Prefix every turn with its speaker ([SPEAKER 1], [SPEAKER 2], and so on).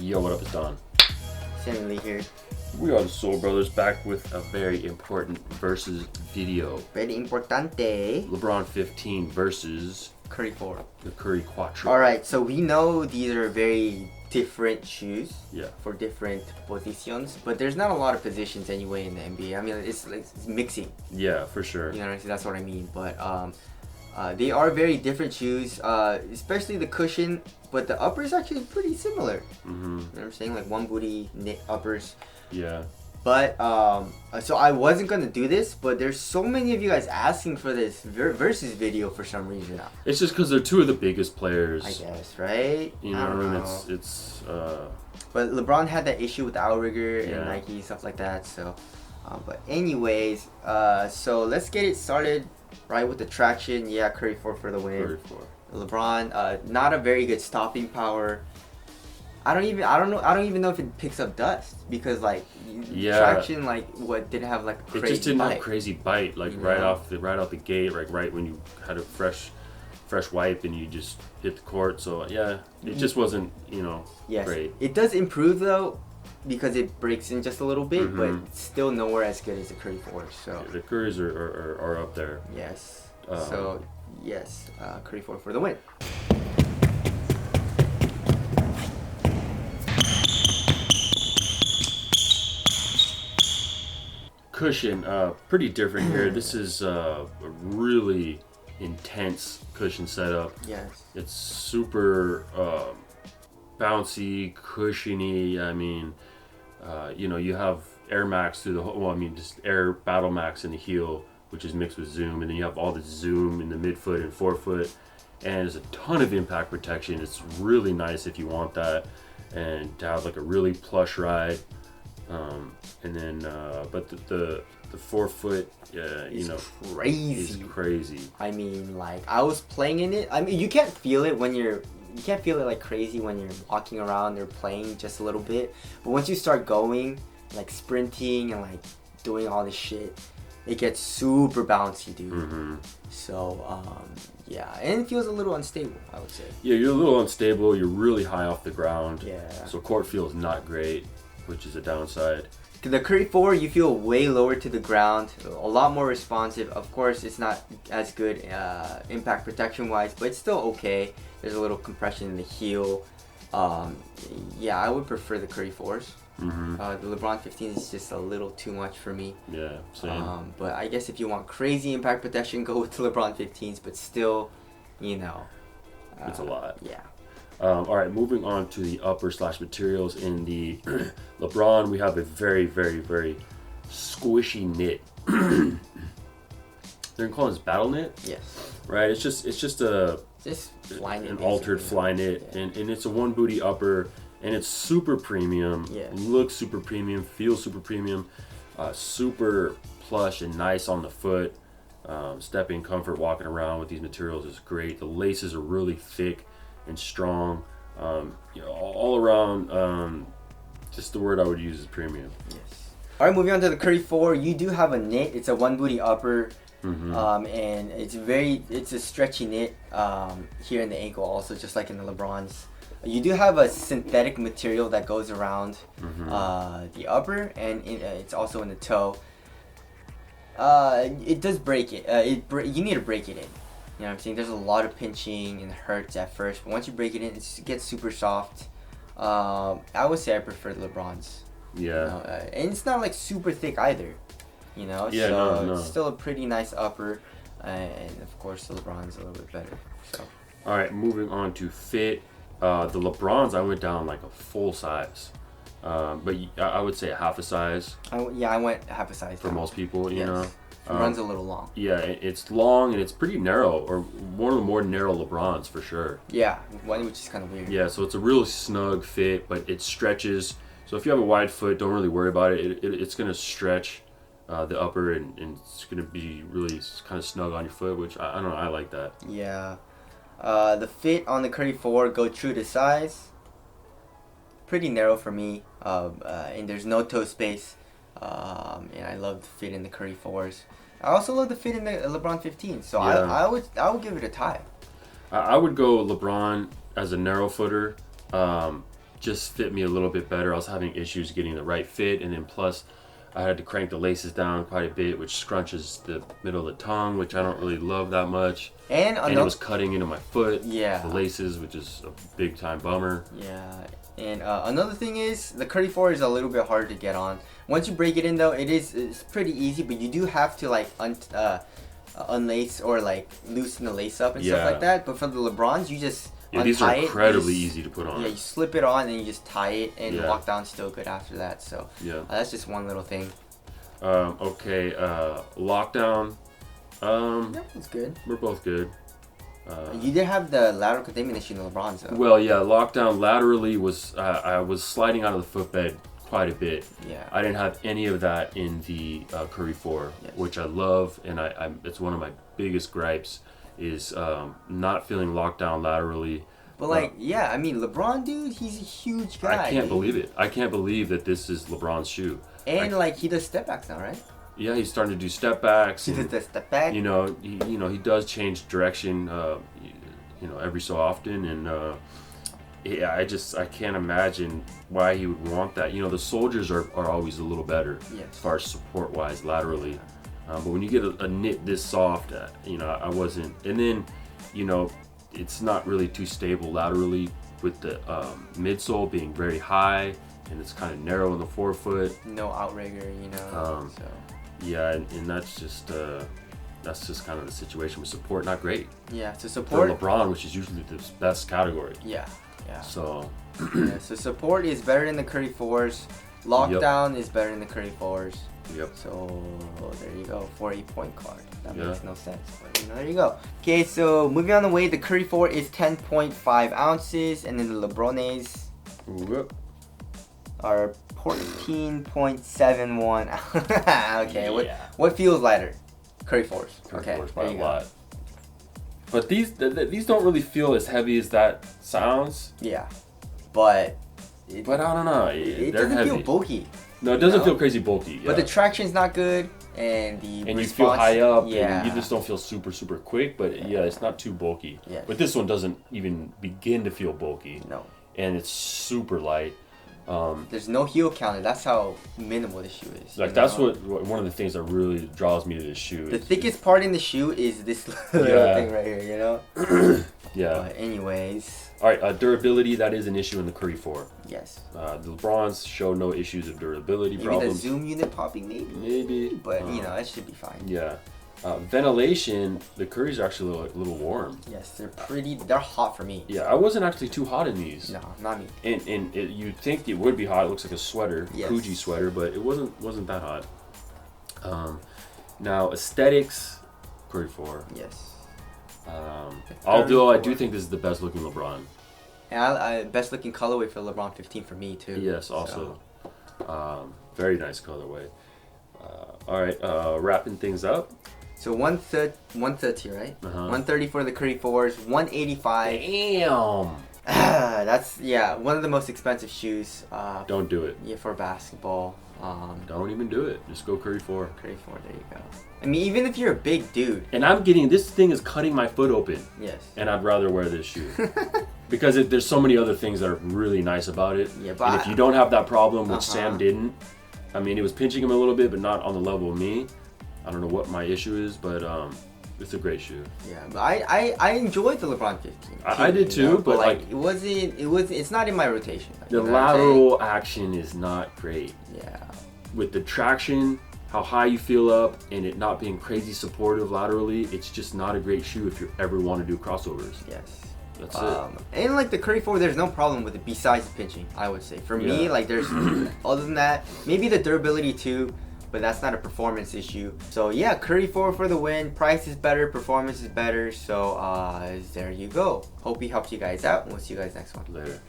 [SPEAKER 1] Yo, what up, it's Don.
[SPEAKER 2] Sammy Lee here.
[SPEAKER 1] We are the Soul Brothers, back with a very important versus video.
[SPEAKER 2] Very importante.
[SPEAKER 1] LeBron 15 versus
[SPEAKER 2] Curry 4.
[SPEAKER 1] the Curry Quattro.
[SPEAKER 2] Alright, so we know these are very different shoes.
[SPEAKER 1] Yeah.
[SPEAKER 2] For different positions, but there's not a lot of positions anyway in the NBA. I mean, it's mixing.
[SPEAKER 1] Yeah, for sure.
[SPEAKER 2] You know, that's what I mean. But they are very different shoes, especially the cushion. But the upper is actually pretty similar.
[SPEAKER 1] Mm-hmm.
[SPEAKER 2] You know what I'm saying? Like one booty knit uppers.
[SPEAKER 1] Yeah.
[SPEAKER 2] But so I wasn't gonna do this, but there's so many of you guys asking for this versus video for some reason now.
[SPEAKER 1] It's just because they're two of the biggest players.
[SPEAKER 2] I guess, right?
[SPEAKER 1] You know,
[SPEAKER 2] I don't know.
[SPEAKER 1] It's
[SPEAKER 2] But LeBron had that issue with the outrigger
[SPEAKER 1] Yeah.
[SPEAKER 2] and Nike stuff like that. So, but anyways, so let's get it started right with the traction. Yeah, Curry 4 for the win.
[SPEAKER 1] Curry 4.
[SPEAKER 2] LeBron, not a very good stopping power. I don't even know if it picks up dust because like traction didn't have like a crazy
[SPEAKER 1] It just didn't
[SPEAKER 2] bite.
[SPEAKER 1] have crazy bite like
[SPEAKER 2] You
[SPEAKER 1] right
[SPEAKER 2] know?
[SPEAKER 1] out the gate, like right when you had a fresh wipe and you just hit the court. So yeah, it just wasn't
[SPEAKER 2] Yes.
[SPEAKER 1] great.
[SPEAKER 2] It does improve though because it breaks in just a little bit,
[SPEAKER 1] Mhm.
[SPEAKER 2] but it's still nowhere as good as the Curry 4. So
[SPEAKER 1] The Currys are up there.
[SPEAKER 2] yes. Yes, Curry 4 for the win.
[SPEAKER 1] Cushion, pretty different here. This is a really intense cushion setup.
[SPEAKER 2] Yes.
[SPEAKER 1] It's super bouncy, cushiony. I mean, you have Air Max through the whole. Well, I mean, just Air Battle Max in the heel, which is mixed with Zoom, and then you have all the Zoom in the midfoot and forefoot, and there's a ton of impact protection. It's really nice if you want that, and to have like a really plush ride. And then, but the forefoot,
[SPEAKER 2] Crazy.
[SPEAKER 1] is crazy.
[SPEAKER 2] I mean, like I was playing in it. I mean, you can't feel it you can't feel it like crazy when you're walking around or playing just a little bit. But once you start going, like sprinting and like doing all this shit, it gets super bouncy, dude.
[SPEAKER 1] Mm-hmm.
[SPEAKER 2] So, yeah, and it feels a little unstable, I would say.
[SPEAKER 1] Yeah, you're a little unstable. You're really high off the ground.
[SPEAKER 2] Yeah.
[SPEAKER 1] So court feel is not great, which is a downside.
[SPEAKER 2] The Curry 4, you feel way lower to the ground, a lot more responsive. Of course, it's not as good impact protection wise, but it's still okay. There's a little compression in the heel. Yeah, I would prefer the Curry 4s.
[SPEAKER 1] Mm-hmm.
[SPEAKER 2] The LeBron 15 is just a little too much for me.
[SPEAKER 1] Yeah, same.
[SPEAKER 2] But I guess if you want crazy impact protection, go with the LeBron 15s, but still,
[SPEAKER 1] It's a lot.
[SPEAKER 2] Yeah.
[SPEAKER 1] All right, moving on to the upper / materials. In the LeBron, we have a very, very, very squishy knit. They're calling this battle knit,
[SPEAKER 2] Yes.
[SPEAKER 1] right? It's just a
[SPEAKER 2] Just fly knit.
[SPEAKER 1] an altered
[SPEAKER 2] basically.
[SPEAKER 1] fly knit,
[SPEAKER 2] Yeah.
[SPEAKER 1] and it's a one booty upper, and it's super premium.
[SPEAKER 2] Yes.
[SPEAKER 1] Looks super premium, feels super premium, super plush and nice on the foot. Stepping comfort, walking around with these materials is great. The laces are really thick and strong. All around, just the word I would use is premium.
[SPEAKER 2] Yes. All right, moving on to the Curry 4. You do have a knit. It's a one booty upper,
[SPEAKER 1] Mm-hmm.
[SPEAKER 2] and it's a stretchy knit here in the ankle, also just like in the LeBrons. You do have a synthetic material that goes around the upper, and it's also in the toe. It does break it. You need to break it in. You know what I'm saying? There's a lot of pinching and it hurts at first, but once you break it in, it gets super soft. I would say I prefer the LeBrons.
[SPEAKER 1] Yeah.
[SPEAKER 2] And it's not like super thick either.
[SPEAKER 1] Yeah,
[SPEAKER 2] so
[SPEAKER 1] no.
[SPEAKER 2] it's still a pretty nice upper, and of course the LeBron's a little bit better. So
[SPEAKER 1] All right, moving on to fit. The LeBrons, I went down like a full size, but I would say a half a size
[SPEAKER 2] I went half a size
[SPEAKER 1] for
[SPEAKER 2] down.
[SPEAKER 1] most people. You
[SPEAKER 2] Yes.
[SPEAKER 1] know.
[SPEAKER 2] It runs a little long.
[SPEAKER 1] Yeah, it's long and it's pretty narrow, or one of the more narrow LeBrons for sure.
[SPEAKER 2] Yeah, one which is kind of weird.
[SPEAKER 1] Yeah, so it's a real snug fit, but it stretches. So if you have a wide foot, don't really worry about it. It's going to stretch the upper, and it's going to be really kind of snug on your foot, which I don't know, I like that.
[SPEAKER 2] Yeah. The fit on the Curry 4 go true to size. Pretty narrow for me, and there's no toe space. And I love the fit in the Curry 4s. I also love the fit in the LeBron 15. So
[SPEAKER 1] Yeah.
[SPEAKER 2] I would give it a tie.
[SPEAKER 1] I would go LeBron as a narrow footer, just fit me a little bit better. I was having issues getting the right fit, and then plus I had to crank the laces down quite a bit, which scrunches the middle of the tongue, which I don't really love that much.
[SPEAKER 2] And
[SPEAKER 1] it was cutting into my foot.
[SPEAKER 2] Yeah.
[SPEAKER 1] The laces, which is a big time bummer.
[SPEAKER 2] Yeah. And another thing is the Curry 4 is a little bit hard to get on. Once you break it in though, it's pretty easy, but you do have to like unlace or like loosen the lace up and stuff like that. But for the Lebrons, you just
[SPEAKER 1] these are incredibly easy to put on.
[SPEAKER 2] Yeah, you slip it on and you just tie it, and walk down still good after that. So that's just one little thing.
[SPEAKER 1] Okay, lockdown.
[SPEAKER 2] Yeah, it's good.
[SPEAKER 1] We're both good.
[SPEAKER 2] You did have the lateral containment issue in the Lebrons though.
[SPEAKER 1] Well, yeah, lockdown laterally was I was sliding out of the footbed quite a bit.
[SPEAKER 2] Yeah.
[SPEAKER 1] I didn't have any of that in the Curry 4, which I love, and I it's one of my biggest gripes is not feeling locked down laterally.
[SPEAKER 2] But like, yeah, I mean, LeBron, dude, he's a huge guy.
[SPEAKER 1] I can't believe it. I can't believe that this is LeBron's shoe.
[SPEAKER 2] And like, he does step backs now, right?
[SPEAKER 1] Yeah, he's starting to do step backs.
[SPEAKER 2] He does the step back.
[SPEAKER 1] You know, he does change direction, every so often, and I can't imagine why he would want that. You know, the soldiers are always a little better as far as support wise laterally, but when you get a knit this soft, I wasn't. And then, it's not really too stable laterally with the midsole being very high, and it's kind of narrow in the forefoot.
[SPEAKER 2] No outrigger, so.
[SPEAKER 1] Yeah, and that's just kind of the situation with support. Not great.
[SPEAKER 2] Yeah, so support.
[SPEAKER 1] For LeBron, which is usually the best category.
[SPEAKER 2] Yeah.
[SPEAKER 1] So.
[SPEAKER 2] So support is better than the Curry 4s. Lockdown is better than the Curry 4s.
[SPEAKER 1] Yep.
[SPEAKER 2] So there you go, 40-point card. That makes no sense, but there you go. Okay, so moving on the weight, the Curry 4 is 10.5 ounces, and then the Lebrones are 14.71. Okay, what feels lighter? Curry 4s.
[SPEAKER 1] Curry 4s by a lot. But these don't really feel as heavy as that sounds.
[SPEAKER 2] Yeah, but
[SPEAKER 1] I don't know.
[SPEAKER 2] It
[SPEAKER 1] They're
[SPEAKER 2] doesn't
[SPEAKER 1] heavy.
[SPEAKER 2] feel bulky.
[SPEAKER 1] No, it doesn't feel crazy bulky. Yeah.
[SPEAKER 2] But the traction's not good, and the
[SPEAKER 1] and
[SPEAKER 2] response,
[SPEAKER 1] you feel high up.
[SPEAKER 2] Yeah.
[SPEAKER 1] And you just don't feel super quick. But it's not too bulky.
[SPEAKER 2] Yeah.
[SPEAKER 1] But this one doesn't even begin to feel bulky.
[SPEAKER 2] No.
[SPEAKER 1] And it's super light.
[SPEAKER 2] There's no heel counter. That's how minimal the shoe is.
[SPEAKER 1] Like that's what one of the things that really draws me to this shoe.
[SPEAKER 2] The thickest part in the shoe is this little thing right here.
[SPEAKER 1] Yeah.
[SPEAKER 2] But anyways.
[SPEAKER 1] All right, durability, that is an issue in the Curry 4.
[SPEAKER 2] Yes.
[SPEAKER 1] The LeBrons show no issues of durability
[SPEAKER 2] maybe
[SPEAKER 1] problems.
[SPEAKER 2] The zoom unit popping, maybe. But it should be fine.
[SPEAKER 1] Yeah. Ventilation, the Currys are actually a little warm.
[SPEAKER 2] Yes, they're hot for me.
[SPEAKER 1] Yeah, I wasn't actually too hot in these.
[SPEAKER 2] No, not me.
[SPEAKER 1] And you'd think it would be hot. It looks like a sweater, Fuji sweater, but it wasn't that hot. Now, aesthetics, Curry 4.
[SPEAKER 2] Yes.
[SPEAKER 1] Although I do think this is the best looking LeBron.
[SPEAKER 2] And best looking colorway for LeBron 15 for me too.
[SPEAKER 1] Yes, also. Very nice colorway. All right, wrapping things up.
[SPEAKER 2] So 130, right? 130 for the Curry 4s, 185.
[SPEAKER 1] Damn.
[SPEAKER 2] That's one of the most expensive shoes.
[SPEAKER 1] Don't do it.
[SPEAKER 2] Yeah, for basketball.
[SPEAKER 1] Don't even do it. Just go Curry 4.
[SPEAKER 2] Curry 4, there you go. I mean, even if you're a big dude.
[SPEAKER 1] And this thing is cutting my foot open.
[SPEAKER 2] Yes.
[SPEAKER 1] And I'd rather wear this shoe. Because there's so many other things that are really nice about it.
[SPEAKER 2] Yeah, but
[SPEAKER 1] and if you don't have that problem, which Sam didn't, I mean, it was pinching him a little bit, but not on the level of me. I don't know what my issue is, but it's a great shoe.
[SPEAKER 2] Yeah, but I enjoyed the LeBron 15.
[SPEAKER 1] I did too, but like
[SPEAKER 2] it's not in my rotation.
[SPEAKER 1] The lateral action is not great.
[SPEAKER 2] Yeah.
[SPEAKER 1] With the traction, how high you feel up, and it not being crazy supportive laterally, it's just not a great shoe if you ever want to do crossovers.
[SPEAKER 2] Yes.
[SPEAKER 1] That's it.
[SPEAKER 2] And like the Curry 4, there's no problem with it besides the pinching, I would say. For me, like there's, other than that, maybe the durability too, but that's not a performance issue. So yeah, Curry 4 for the win. Price is better, performance is better. So there you go. Hope he helps you guys out, and we'll see you guys next one.
[SPEAKER 1] Later.